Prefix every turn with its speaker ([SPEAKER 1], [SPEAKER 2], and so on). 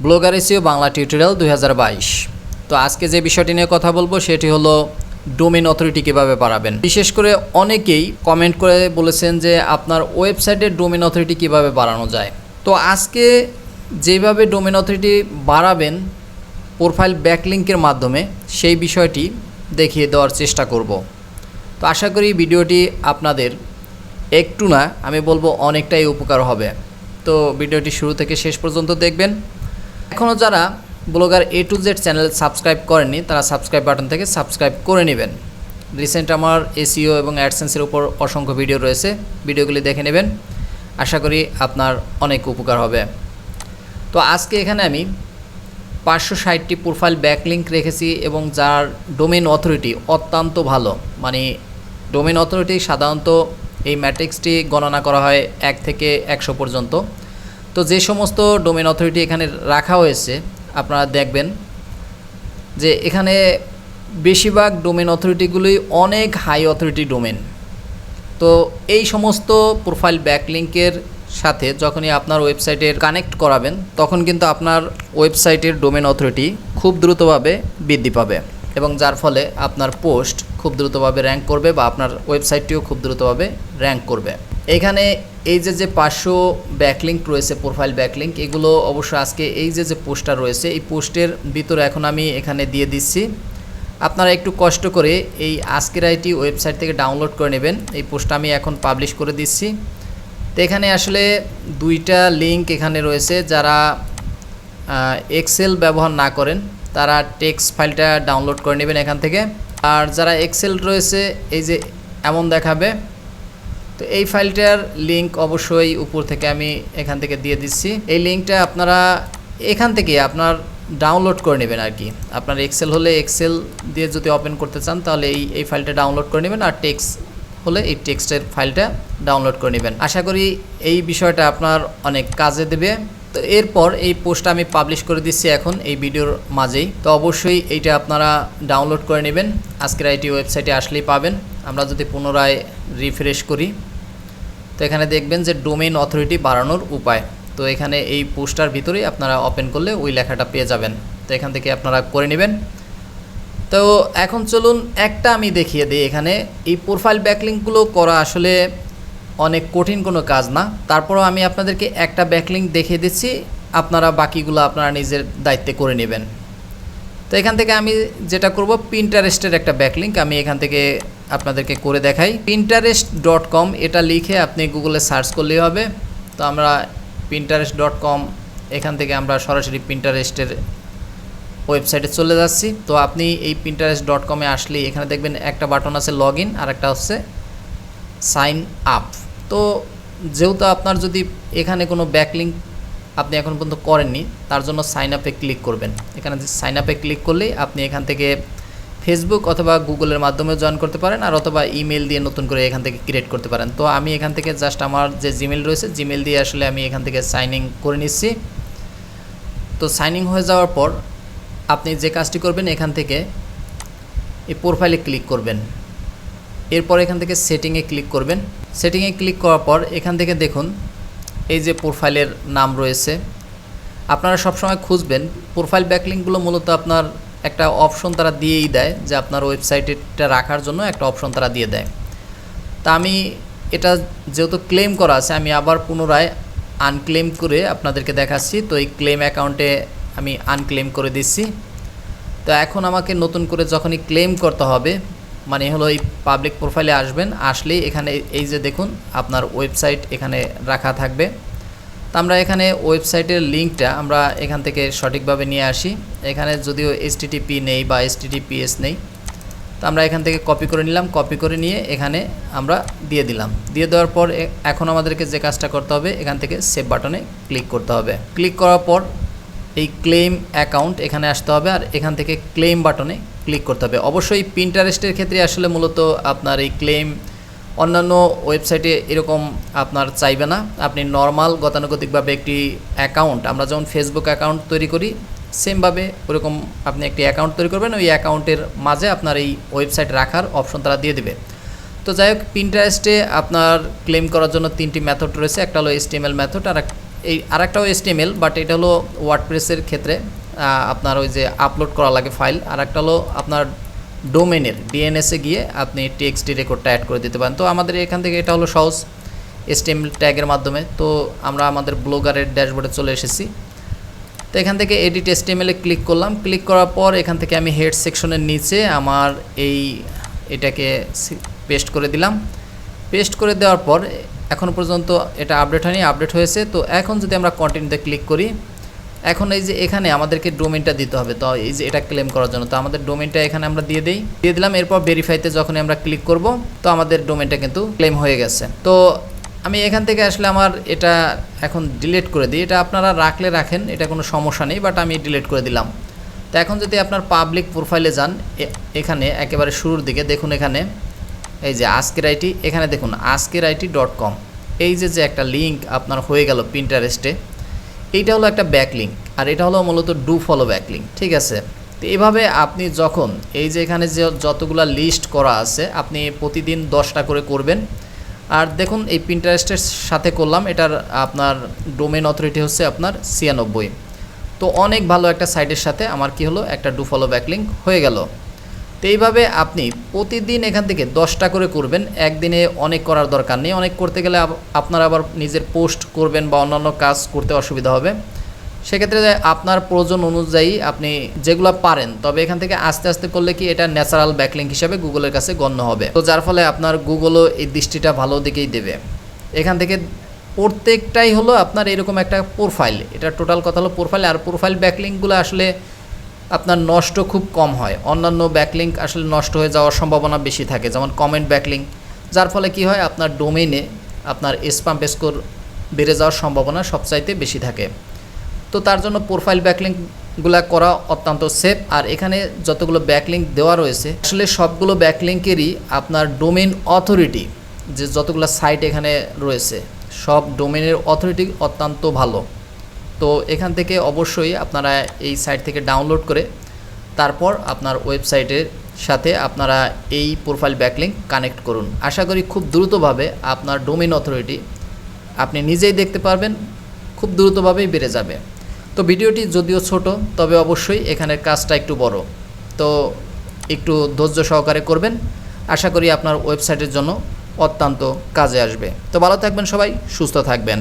[SPEAKER 1] Blogger SEO Bangla tutorial 2022। তো আজকে যে বিষয়টি নিয়ে কথা বলবো সেটি হলো ডোমেইন অথরিটি কীভাবে বাড়াবেন। বিশেষ করে অনেকেই কমেন্ট করে বলেছেন যে আপনার ওয়েবসাইটের ডোমেইন অথরিটি কীভাবে বাড়ানো যায়। তো আজকে যেভাবে ডোমেইন অথরিটি বাড়াবেন প্রোফাইল ব্যাকলিংকের মাধ্যমে সেই বিষয়টি দেখিয়ে দেওয়ার চেষ্টা করব। তো আশা করি ভিডিওটি আপনাদের একটু না আমি বলবো অনেকটাই উপকার হবে। তো ভিডিওটি শুরু থেকে শেষ পর্যন্ত দেখবেন। এখনও যারা blogger A to Z channel subscribe করেননি তারা সাবস্ক্রাইব বাটন থেকে সাবস্ক্রাইব করে নেবেন। রিসেন্ট আমার SEO এবং অ্যাডসেন্সের উপর অসংখ্য ভিডিও রয়েছে, ভিডিওগুলি দেখে নেবেন। আশা করি আপনার অনেক উপকার হবে। তো আজকে এখানে আমি 560টি প্রোফাইল ব্যাকলিংক রেখেছি এবং যার ডোমেইন অথরিটি অত্যন্ত ভালো। মানে ডোমেইন অথরিটি সাধারণত এই ম্যাট্রিক্সটি গণনা করা হয় 1 থেকে 100 পর্যন্ত। তো যে সমস্ত ডোমেইন অথরিটি এখানে রাখা হয়েছে আপনারা দেখবেন যে এখানে বেশিরভাগ ডোমেইন অথরিটিগুলোই অনেক হাই অথরিটি ডোমেইন। তো এই সমস্ত প্রোফাইল ব্যাকলিংকের সাথে যখনই আপনার ওয়েবসাইটের কানেক্ট করাবেন তখন কিন্তু আপনার ওয়েবসাইটের ডোমেইন অথরিটি খুব দ্রুতভাবে বৃদ্ধি পাবে এবং যার ফলে আপনার পোস্ট খুব দ্রুতভাবে র্যাঙ্ক করবে বা আপনার ওয়েবসাইটটিও খুব দ্রুতভাবে র্যাঙ্ক করবে। এখানে এই যে 500 ব্যাকলিংক রয়েছে প্রোফাইল ব্যাকলিংক, এগুলো অবশ্য আজকে এই যে পোস্টটা রয়েছে এই পোস্টের ভিতরে এখন আমি এখানে দিয়ে দিচ্ছি। আপনারা একটু কষ্ট করে এই আজকের আইটি ওয়েবসাইট থেকে ডাউনলোড করে নেবেন। এই পোস্টটা আমি এখন পাবলিশ করে দিচ্ছি। তো এখানে আসলে দুইটা লিঙ্ক এখানে রয়েছে। যারা এক্সেল ব্যবহার না করেন তারা টেক্সট ফাইলটা ডাউনলোড করে নেবেন এখান থেকে। আর যারা এক্সেল রয়েছে এই যে এমন দেখাবে, তো এই ফাইলটার লিঙ্ক অবশ্যই উপর থেকে আমি এখান থেকে দিয়ে দিচ্ছি। এই লিঙ্কটা আপনারা এখান থেকে আপনার ডাউনলোড করে নেবেন আর কি। আপনার এক্সেল হলে এক্সেল দিয়ে যদি ওপেন করতে চান তাহলে এই ফাইলটা ডাউনলোড করে নেবেন, আর টেক্সট হলে এই টেক্সটের ফাইলটা ডাউনলোড করে নেবেন। আশা করি এই বিষয়টা আপনার অনেক কাজে দেবে। তো এরপর এই পোস্টটা আমি পাবলিশ করে দিচ্ছি এখন এই ভিডিওর মাঝেই। তো অবশ্যই এইটা আপনারা ডাউনলোড করে নেবেন। আজকের আইটি ওয়েবসাইটে আসলেই পাবেন। আমরা যদি পুনরায় রিফ্রেশ করি তো এখানে দেখবেন যে ডোমেইন অথরিটি বাড়ানোর উপায়। তো এখানে এই পোস্টার ভিতরেই আপনারা ওপেন করলে ওই লেখাটা পেয়ে যাবেন। তো এখান থেকে আপনারা করে নেবেন। তো এখন চলুন একটা আমি দেখিয়ে দিই। এখানে এই প্রোফাইল ব্যাকলিংকগুলো করা আসলে অনেক কঠিন কোনো কাজ না, তারপরও আমি আপনাদেরকে একটা ব্যাকলিংক দেখিয়ে দিচ্ছি, আপনারা বাকিগুলো আপনারা নিজের দায়িত্বে করে নেবেন। তো এখান থেকে আমি যেটা করব, পিন্টারেস্টের একটা ব্যাকলিংক আমি এখান থেকে আপনাদেরকে করে দেখাই। pinterest.com এটা লিখে আপনি গুগলে সার্চ করলেই হবে। তো আমরা pinterest.com এখান থেকে আমরা সরাসরি পিন্টারেস্টের ওয়েবসাইটে চলে যাচ্ছি। তো আপনি এই pinterest.com-এ আসলে এখানে দেখবেন একটা বাটন আছে লগ ইন আর একটা হচ্ছে সাইন আপ। তো যেহেতু আপনার যদি এখানে কোনো ব্যাকলিংক আপনি এখন পর্যন্ত করেননি তার জন্য সাইন আপে ক্লিক করবেন। এখানে সাইন আপে ক্লিক করলেই আপনি এখান থেকে ফেসবুক অথবা গুগলের মাধ্যমে জয়েন করতে পারেন, আর অথবা ইমেল দিয়ে নতুন করে এখান থেকে ক্রিয়েট করতে পারেন। তো আমি এখান থেকে জাস্ট আমার যে জিমেল রয়েছে জিমেল দিয়ে আসলে আমি এখান থেকে সাইন ইন করে নিচ্ছি। তো সাইন ইন হয়ে যাওয়ার পর আপনি যে কাজটি করবেন এখান থেকে এই প্রোফাইলে ক্লিক করবেন। এরপর এখান থেকে সেটিংয়ে ক্লিক করবেন। সেটিংয়ে ক্লিক করার পর এখান থেকে দেখুন এই যে প্রোফাইলের নাম রয়েছে। আপনারা সবসময় খুঁজবেন প্রোফাইল ব্যাকলিংকগুলো মূলত আপনার একটা অপশন তারা দিয়েই দেয় যে আপনার ওয়েবসাইটটা রাখার জন্য একটা অপশন তারা দিয়ে দেয়। তা আমি এটা যেহেতু ক্লেম করা আছে আমি আবার পুনরায় আনক্লেম করে আপনাদেরকে দেখাচ্ছি। তো এই ক্লেম অ্যাকাউন্টে আমি আনক্লেম করে দিচ্ছি। তো এখন আমাকে নতুন করে যখনই ক্লেম করতে হবে মানে হলো এই পাবলিক প্রোফাইলে আসবেন, আসলেই এখানে এই যে দেখুন আপনার ওয়েবসাইট এখানে রাখা থাকবে। তো আমরা এখানে ওয়েবসাইটের লিঙ্কটা আমরা এখান থেকে সঠিকভাবে নিয়ে আসি। এখানে যদিও HTTP নেই বা HTTPS নেই, তো আমরা এখান থেকে কপি করে নিলাম। কপি করে নিয়ে এখানে আমরা দিয়ে দিলাম। দিয়ে দেওয়ার পর এখন আমাদেরকে যে কাজটা করতে হবে এখান থেকে সেভ বাটনে ক্লিক করতে হবে। ক্লিক করার পর এই ক্লেম অ্যাকাউন্ট এখানে আসতে হবে আর এখান থেকে ক্লেম বাটনে ক্লিক করতে হবে। অবশ্যই পিন্টারেস্টের ক্ষেত্রে আসলে মূলত আপনার এই ক্লেম অন্যান্য ওয়েবসাইটে এরকম আপনার চাইবে না। আপনি নর্মাল গতানুগতিকভাবে একটি অ্যাকাউন্ট, আমরা যেমন ফেসবুক অ্যাকাউন্ট তৈরি করি সেমভাবে ওরকম আপনি একটি অ্যাকাউন্ট তৈরি করবেন। ওই অ্যাকাউন্টের মাঝে আপনার এই ওয়েবসাইট রাখার অপশন তারা দিয়ে দেবে। তো যাই হোক, পিন্টারেস্টে আপনার ক্লেম করার জন্য 3টি মেথড রয়েছে। একটা হলো HTML মেথড, আর এই আরেকটাও HTML, বাট এটা হলো ওয়ার্ডপ্রেসের ক্ষেত্রে আপনার ওই যে আপলোড করা লাগে ফাইল। আরেকটা হলো আপনার ডোমেনের DNS-এ গিয়ে আপনি TXT রেকর্ডটা অ্যাড করে দিতে পারেন। তো আমাদের এখান থেকে এটা হলো সহজ HTML ট্যাগের মাধ্যমে। তো আমরা আমাদের ব্লগারের ড্যাশবোর্ডে চলে এসেছি। তো এখান থেকে এডিট HTML-এ ক্লিক করলাম। ক্লিক করার পর এখান থেকে আমি হেড সেকশনের নিচে আমার এটাকে পেস্ট করে দিলাম। পেস্ট করে দেওয়ার পর এখন পর্যন্ত এটা আপডেট হয়নি, আপডেট হয়েছে। তো এখন যদি আমরা কন্টিনিউতে ক্লিক করি, এখন এই যে এখানে আমাদেরকে ডোমেনটা দিতে হবে। তো এই যে এটা ক্লেম করার জন্য তো আমাদের ডোমেনটা এখানে আমরা দিয়ে দিলাম। এরপর ভেরিফাইতে যখন আমরা ক্লিক করব, তো আমাদের ডোমেনটা কিন্তু ক্লেম হয়ে গেছে। তো আমি এখান থেকে আসলে আমার এটা এখন ডিলিট করে দিই। এটা আপনারা রাখলে রাখেন, এটা কোনো সমস্যা নেই, বাট আমি ডিলিট করে দিলাম। তো এখন যদি আপনার পাবলিক প্রোফাইলে যান, এখানে একেবারে শুরুর দিকে দেখুন, এখানে এই যে আজকের আইটি, এখানে দেখুন askerit.com, এই যে একটা লিঙ্ক আপনার হয়ে গেল পিন্টারেস্টে, এইটা হলো একটা ব্যাকলিঙ্ক, আর এটা হলো মূলত ডু ফলো ব্যাকলিঙ্ক, ঠিক আছে। তো এইভাবে আপনি যখন এই যে এখানে যে যতগুলা লিস্ট করা আছে, আপনি প্রতিদিন 10টা করে করবেন। আর দেখুন এই পিন্টারেস্টের সাথে করলাম, এটার আপনার ডোমেন অথরিটি হচ্ছে আপনার 96। তো অনেক ভালো একটা সাইটের সাথে আমার কি হলো, একটা ডু ফলো ব্যাকলিঙ্ক হয়ে গেল। তো এইভাবে আপনি প্রতিদিন এখান থেকে 10টা করে করবেন। একদিনে অনেক করার দরকার নেই, অনেক করতে গেলে আপনারা আবার নিজের পোস্ট করবেন বা অন্যান্য কাজ করতে অসুবিধা হবে। সেক্ষেত্রে আপনার প্রয়োজন অনুযায়ী আপনি যেগুলো পারেন, তবে এখান থেকে আস্তে আস্তে করলে কি এটা ন্যাচারাল ব্যাকলিঙ্ক হিসাবে গুগলের কাছে গণ্য হবে। তো যার ফলে আপনার গুগলও এই দৃষ্টিটা ভালো দিকেই দেবে। এখান থেকে প্রত্যেকটাই হলো আপনার এরকম একটা প্রোফাইল, এটা টোটাল কথা হলো প্রোফাইল। আর প্রোফাইল ব্যাকলিঙ্কগুলো আসলে আপনার নষ্ট খুব কম হয়, অন্যান্য ব্যাকলিঙ্ক আসলে নষ্ট হয়ে যাওয়ার সম্ভাবনা বেশি থাকে, যেমন কমেন্ট ব্যাকলিঙ্ক, যার ফলে কি হয় আপনার ডোমেইনে আপনার স্প্যাম স্কোর বেড়ে যাওয়ার সম্ভাবনা সবচাইতে বেশি থাকে। তো তার জন্য প্রোফাইল ব্যাকলিঙ্কগুলো করা অত্যন্ত সেফ। আর এখানে যতগুলো ব্যাকলিঙ্ক দেওয়া রয়েছে, আসলে সবগুলো ব্যাকলিঙ্কেরই আপনার ডোমেইন অথরিটি, যে যতগুলো সাইট এখানে রয়েছে, সব ডোমেইনের অথরিটি অত্যন্ত ভালো। তো এখান থেকে অবশ্যই আপনারা এই সাইট থেকে ডাউনলোড করে তারপর আপনার ওয়েবসাইটের সাথে আপনারা এই প্রোফাইল ব্যাকলিঙ্ক কানেক্ট করুন। আশা করি খুব দ্রুতভাবে আপনার ডোমেইন অথরিটি আপনি নিজেই দেখতে পারবেন, খুব দ্রুতভাবেই বেড়ে যাবে। তো ভিডিওটি যদিও ছোট, তবে অবশ্যই এখানের কাজটা একটু বড়, তো একটু ধৈর্য সহকারে করবেন। আশা করি আপনার ওয়েবসাইটের জন্য অত্যন্ত কাজে আসবে। তো ভালো থাকবেন সবাই, সুস্থ থাকবেন।